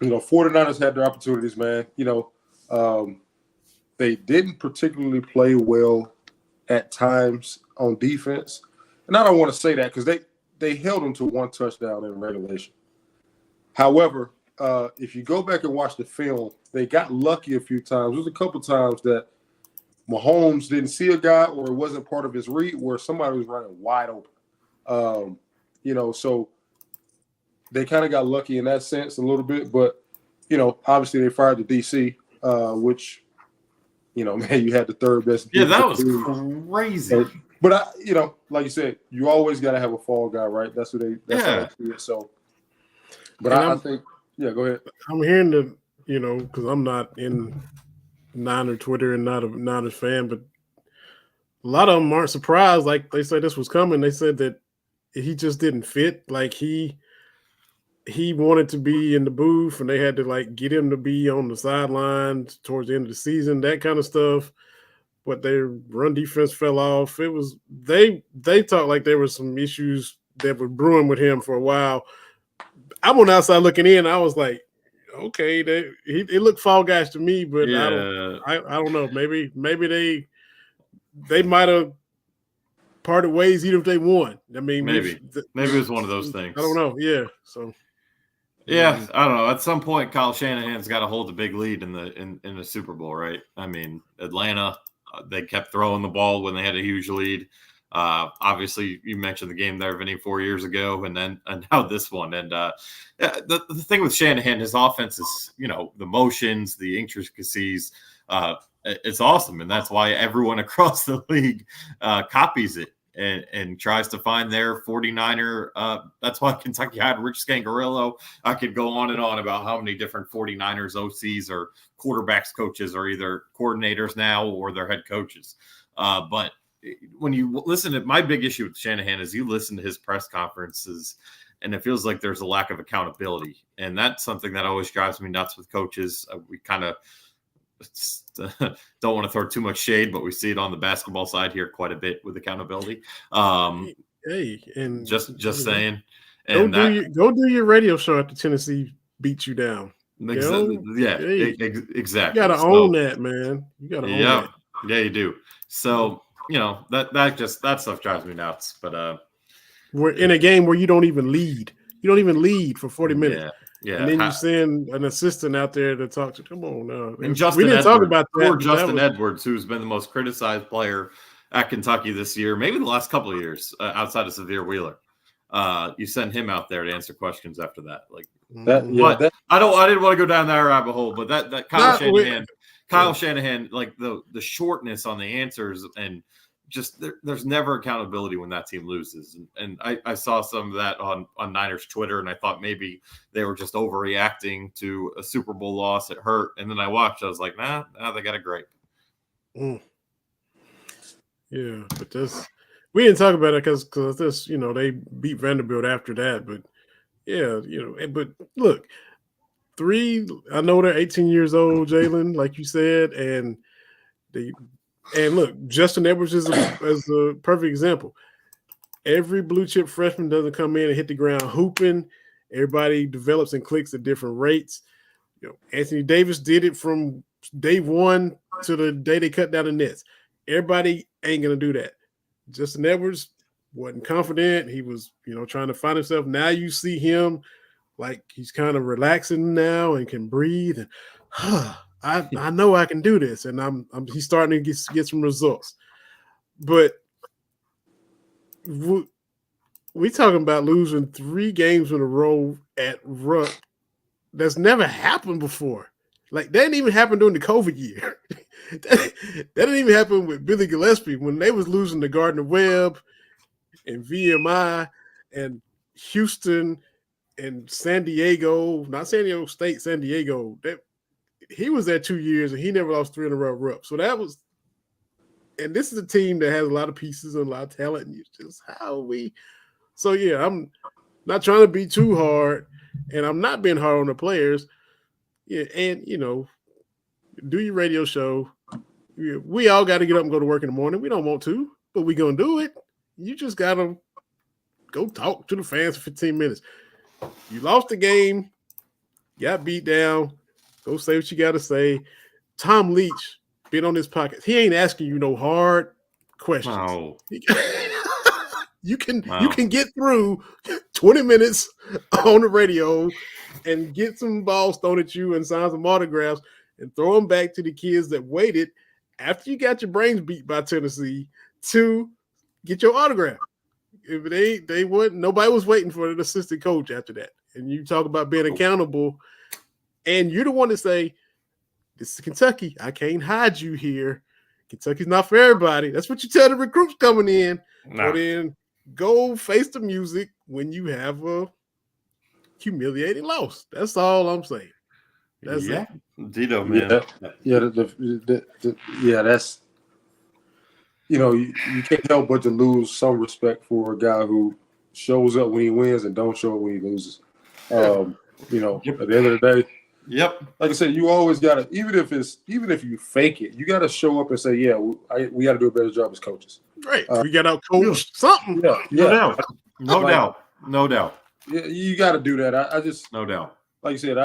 49ers had their opportunities, man. They didn't particularly play well at times on defense, and I don't want to say that because they held them to one touchdown in regulation. However, if you go back and watch the film, they got lucky a few times. There was a couple times that Mahomes didn't see a guy, or it wasn't part of his read, where somebody was running wide open. So they kind of got lucky in that sense a little bit. But obviously they fired the DC, which man, you had the third best. Yeah, that was crazy. But like you said, you always got to have a fall guy, right? That's what they. That's how they see it. So, but I think, go ahead. I'm hearing that because I'm not in Niner Twitter and not a Niners fan, but a lot of them aren't surprised. Like they said this was coming. They said that he just didn't fit. Like he wanted to be in the booth, and they had to get him to be on the sidelines towards the end of the season, that kind of stuff. But their run defense fell off. It was they talked like there were some issues that were brewing with him for a while. I'm on the outside looking in. I was like, okay, it looked Fall Guys to me, but yeah. I don't know. Maybe they might have parted ways even if they won. I mean, maybe it was one of those things. I don't know. Yeah. So. Yeah, I don't know. At some point, Kyle Shanahan's got to hold a big lead in the Super Bowl, right? I mean, Atlanta, they kept throwing the ball when they had a huge lead. Obviously, you mentioned the game there, Vinny, 4 years ago, and now this one. And the thing with Shanahan, his offense is, the motions, the intricacies. It's awesome, and that's why everyone across the league copies it. And tries to find their 49er. That's why Kentucky had Rich Scangarello. I could go on and on about how many different 49ers OCs or quarterbacks coaches are either coordinators now or their head coaches. But when you listen to my big issue with Shanahan is you listen to his press conferences and it feels like there's a lack of accountability. And that's something that always drives me nuts with coaches. We kind of don't want to throw too much shade, but we see it on the basketball side here quite a bit with accountability. Hey, and just saying. And go do your radio show after Tennessee beats you down. Exactly. You gotta own that, man. You gotta own that. Yeah, you do. So that stuff drives me nuts. But we're in a game where you don't even lead. You don't even lead for 40 minutes. Yeah. And then you send an assistant out there to talk to. Come on now. And Justin Edwards, talk about that. Poor Justin Edwards, who's been the most criticized player at Kentucky this year, maybe the last couple of years, outside of Severe Wheeler. You send him out there to answer questions after that. I didn't want to go down that rabbit hole, but that Kyle Shanahan, like the shortness on the answers and just there's never accountability when that team loses. And I saw some of that on Niners Twitter, and I thought maybe they were just overreacting to a Super Bowl loss. It hurt. And then I watched, I was like, nah, they got a grape. Yeah, but we didn't talk about it because this, they beat Vanderbilt after that. But yeah, but look, I know they're 18 years old, Jalen, like you said, and look, Justin Edwards is a perfect example. Every blue chip freshman doesn't come in and hit the ground hooping. Everybody develops and clicks at different rates. Anthony Davis did it from day one to the day they cut down the nets. Everybody ain't gonna do that. Justin Edwards wasn't confident. He was, trying to find himself. Now you see him like he's kind of relaxing now and can breathe and I know I can do this, and he's starting to get some results. But we talking about losing 3 games in a row at Rupp that's never happened before. Like, that didn't even happen during the COVID year. that didn't even happen with Billy Gillespie when they was losing to Gardner-Webb and VMI and Houston and San Diego, not San Diego State, San Diego. He was there 2 years and he never lost 3 in a row. So that was, and this is a team that has a lot of pieces and a lot of talent. And it's just how we. So yeah, I'm not trying to be too hard, and I'm not being hard on the players. Yeah, and do your radio show. We all got to get up and go to work in the morning. We don't want to, but we gonna do it. You just gotta go talk to the fans for 15 minutes. You lost the game, got beat down. Go say what you got to say. Tom Leach been on this podcast. He ain't asking you no hard questions. No. You can get through 20 minutes on the radio and get some balls thrown at you and sign some autographs and throw them back to the kids that waited after you got your brains beat by Tennessee to get your autograph. If they wouldn't, nobody was waiting for an assistant coach after that. And you talk about being accountable, and you're the one to say, this is Kentucky. I can't hide you here. Kentucky's not for everybody. That's what you tell the recruits coming in. No. But then go face the music when you have a humiliating loss. That's all I'm saying. That's it. Dito, man. That's you can't help but to lose some respect for a guy who shows up when he wins and don't show up when he loses. At the end of the day, like I said, you always gotta, even if you fake it, you gotta show up and say, yeah, we gotta do a better job as coaches. Right. We got out coached something. No doubt. Yeah, you got to do that. I just no doubt. Like you said,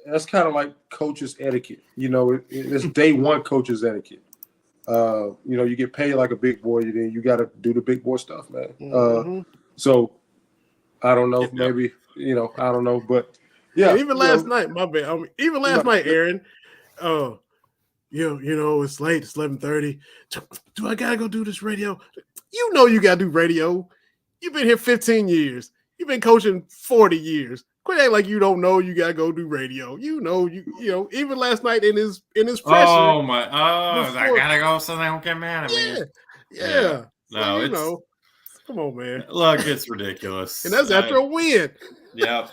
that's kind of like coaches etiquette. It's day one coaches etiquette. You get paid like a big boy. Then you got to do the big boy stuff, man. Mm-hmm. So I don't know. Maybe I don't know, but yeah. And even last night, my bad. Even last night, Aaron. It's late. It's 11:30. Do I gotta go do this radio? You gotta do radio. You've been here 15 years. You've been coaching 40 years. Quit acting like you don't know you gotta go do radio. Even last night in his presser. I gotta go so they don't get mad at me. Yeah. No, so, come on, man. Look, it's ridiculous. And that's after a win. Yep.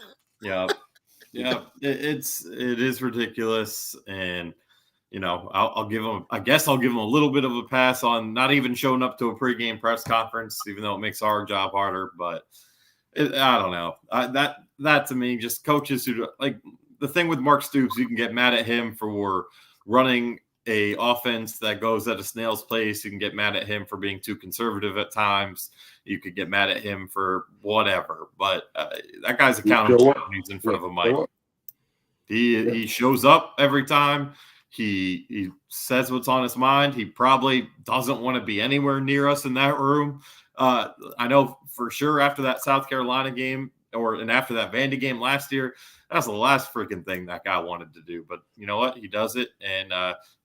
It is ridiculous, and I'll give them a little bit of a pass on not even showing up to a pregame press conference, even though it makes our job harder. But I don't know. That to me, just coaches who like the thing with Mark Stoops, you can get mad at him for running a offense that goes at a snail's pace. You can get mad at him for being too conservative at times. You could get mad at him for whatever. But that guy's accountable when he's in front of a mic. He shows up every time. He says what's on his mind. He probably doesn't want to be anywhere near us in that room. I know for sure after that South Carolina game and after that Vandy game last year, that's the last freaking thing that guy wanted to do. But you know what? He does it, and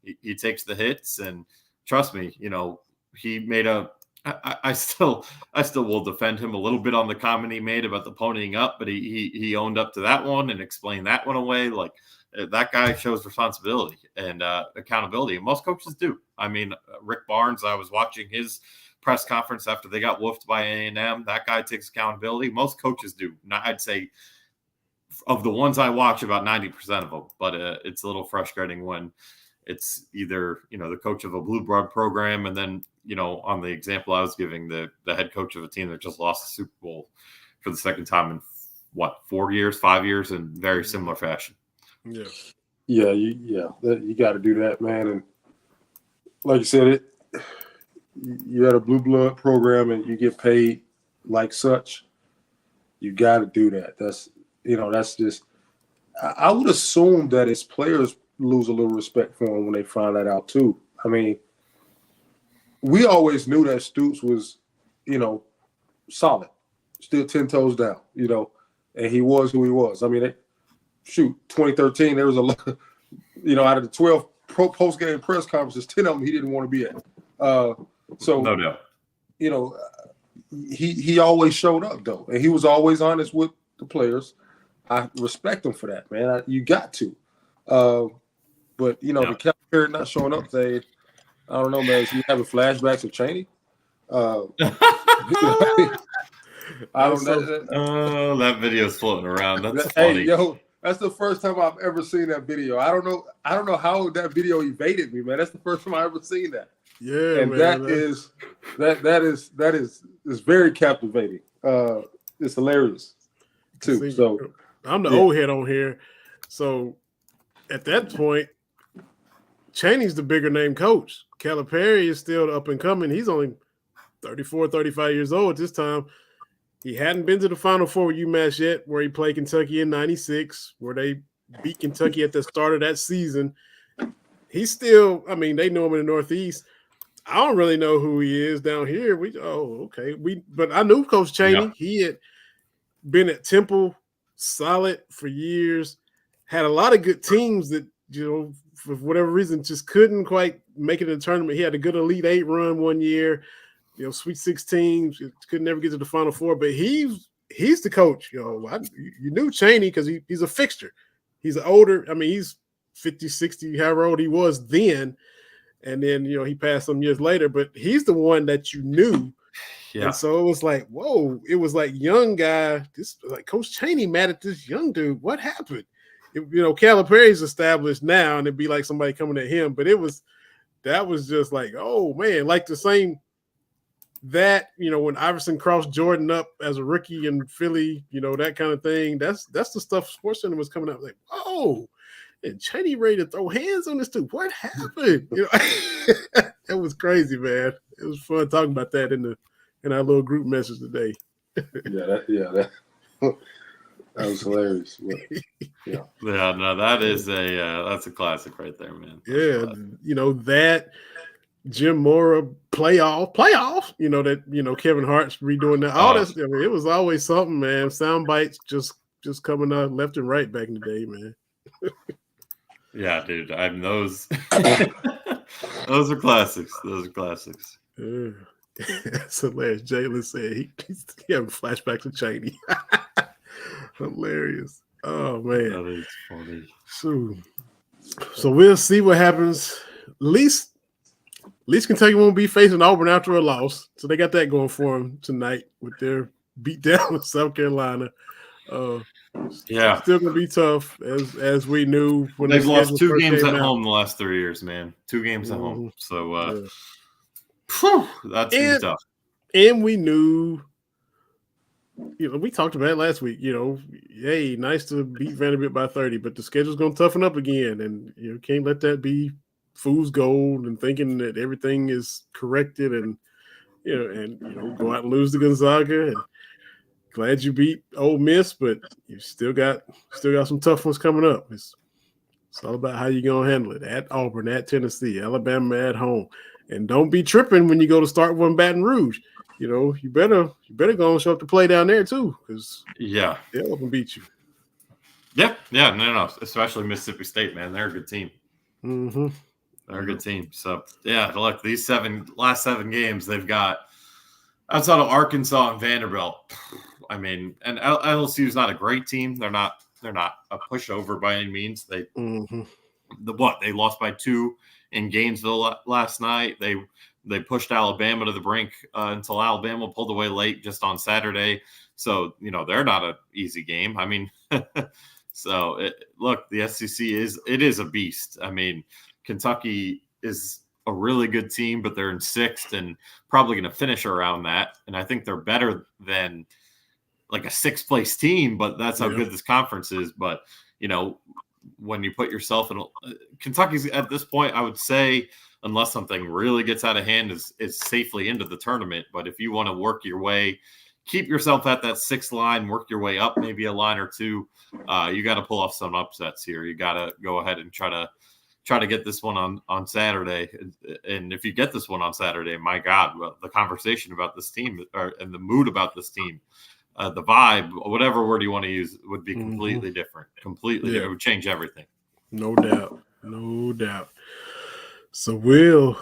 he takes the hits. And trust me, he made I still will defend him a little bit on the comment he made about the ponying up, but he owned up to that one and explained that one away. Like, that guy shows responsibility and accountability, and most coaches do. I mean, Rick Barnes, I was watching his press conference after they got woofed by A&M. That guy takes accountability. Most coaches do. I'd say of the ones I watch, about 90% of them. But it's a little frustrating when it's either, the coach of a blue blood program and then, on the example I was giving, the head coach of a team that just lost the Super Bowl for the second time in 5 years in very similar fashion. You got to do that, man. And like you said, you're at a blue blood program and you get paid like such. You got to do that. That's just. I would assume that his players lose a little respect for him when they find that out too. I mean, we always knew that Stoops was, solid, still 10 toes down, and he was who he was. I mean, 2013, there was a lot, out of the 12 post-game press conferences, 10 of them he didn't want to be at. So, no doubt. He always showed up, though, and he was always honest with the players. I respect him for that, man. You got to. But the Calipari not showing up today, I don't know, man. Is he having flashbacks of Cheney? I don't know. Oh, that video's floating around. That's hey, funny. that's the first time I've ever seen that video. I don't know how that video evaded me, man. That's the first time I ever seen that. Yeah, and man, that is very captivating. It's hilarious too. See, so I'm the old head on here. So at that point, Cheney's the bigger name coach. Calipari is still up and coming. He's only 34, 35 years old at this time. He hadn't been to the Final Four with UMass yet, where he played Kentucky in '96, where they beat Kentucky at the start of that season. He's still, I mean, they know him in the Northeast. I don't really know who he is down here. But I knew Coach Cheney. Yeah. He had been at Temple solid for years, had a lot of good teams that, for whatever reason, just couldn't quite make it in the tournament. He had a good Elite Eight run one year, Sweet 16, could never get to the Final Four, but he's the coach. You knew Cheney because he's a fixture. He's he's 50, 60, however old he was then. And then, he passed some years later, but he's the one that you knew. Yeah. And so it was like, whoa, it was like young guy. This like Coach Cheney mad at this young dude. What happened? Calipari's established now, and it'd be like somebody coming at him. But that was just like, oh man, like the same that, when Iverson crossed Jordan up as a rookie in Philly, that kind of thing. That's the stuff SportsCenter was coming out like, oh, and Cheney ready to throw hands on this dude. What happened? That was crazy, man. It was fun talking about that in our little group message today. that was hilarious. That's a classic right there, man. That Jim Mora playoff, that Kevin Hart's redoing that. All that. It was always something, man. Sound bites just coming out left and right back in the day, man. Yeah, dude. Those those are classics. Those are classics. That's hilarious. Jalen said he's having flashbacks to Cheney. Hilarious. Oh man. That is funny. So we'll see what happens. At least Kentucky won't be facing Auburn after a loss. So they got that going for them tonight with their beat down with South Carolina. Still gonna be tough as we knew when they've lost 2 games at home the last 3 years, man. 2 games at home. So that's gonna be tough. And we knew, we talked about it last week. Hey, nice to beat Vanderbilt by 30, but the schedule's gonna toughen up again, and can't let that be fool's gold and thinking that everything is corrected and go out and lose to Gonzaga. And glad you beat Ole Miss, but you still got some tough ones coming up. It's all about how you're gonna handle it. At Auburn, at Tennessee, Alabama at home, and don't be tripping when you go to start one Baton Rouge. You better go and show up to play down there too, because they'll up and beat you. Yep, no, especially Mississippi State, man. They're a good team. Mm-hmm. They're a good team. So look, these last 7 games they've got outside of Arkansas and Vanderbilt. I mean, and LSU is not a great team. They're not a pushover by any means. They they lost by 2 in Gainesville last night. They pushed Alabama to the brink until Alabama pulled away late just on Saturday. So they're not an easy game. I mean, look, the SEC is a beast. I mean, Kentucky is a really good team, but they're in 6th and probably going to finish around that. And I think they're better than like a 6th place team, but that's how good this conference is. But, when you put yourself in Kentucky's at this point, I would say, unless something really gets out of hand, is safely into the tournament. But if you want to work your way, keep yourself at that 6th line, work your way up, maybe a line or 2, you got to pull off some upsets here. You got to go ahead and try to get this one on Saturday. And if you get this one on Saturday, my God, the conversation about this team and the mood about this team, the vibe, whatever word you want to use, would be completely different. Completely, it would change everything. No doubt. So we'll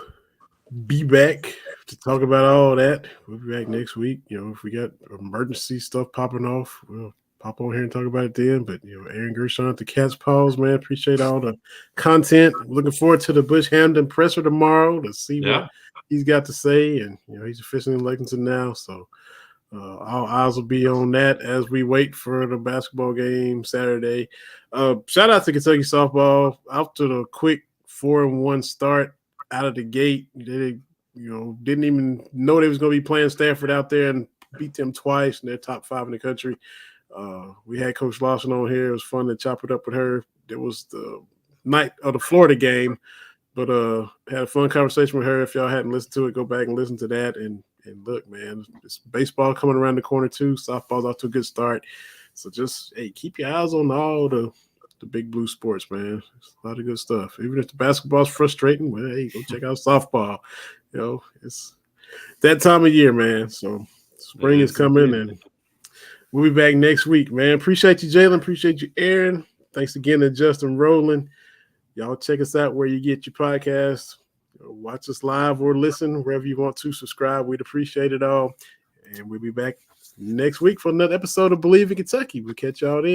be back to talk about all that. We'll be back next week. If we got emergency stuff popping off, we'll pop on here and talk about it then. But Aaron Gershon at the Cat's Paws, man. Appreciate all the content. Looking forward to the Bush Hamden presser tomorrow to see what he's got to say. And he's officially in Lexington now, so all eyes will be on that as we wait for the basketball game Saturday. Shout out to Kentucky softball after the quick 4-1 start out of the gate. They didn't even know they was going to be playing Stanford out there and beat them twice, and they're top 5 in the country. We had Coach Lawson on here. It was fun to chop it up with her. It was the night of the Florida game, but had a fun conversation with her. If y'all hadn't listened to it, go back and listen to that. And look, man, it's baseball coming around the corner too. Softball's off to a good start. So just, keep your eyes on all the big blue sports, man. It's a lot of good stuff. Even if the basketball's frustrating, well, hey, go check out softball. It's that time of year, man. So spring is coming, and we'll be back next week, man. Appreciate you, Jalen. Appreciate you, Aaron. Thanks again to Justin Rowland. Y'all check us out where you get your podcasts. Watch us live or listen wherever you want to. Subscribe. We'd appreciate it all. And we'll be back next week for another episode of Believe in Kentucky. We'll catch y'all then.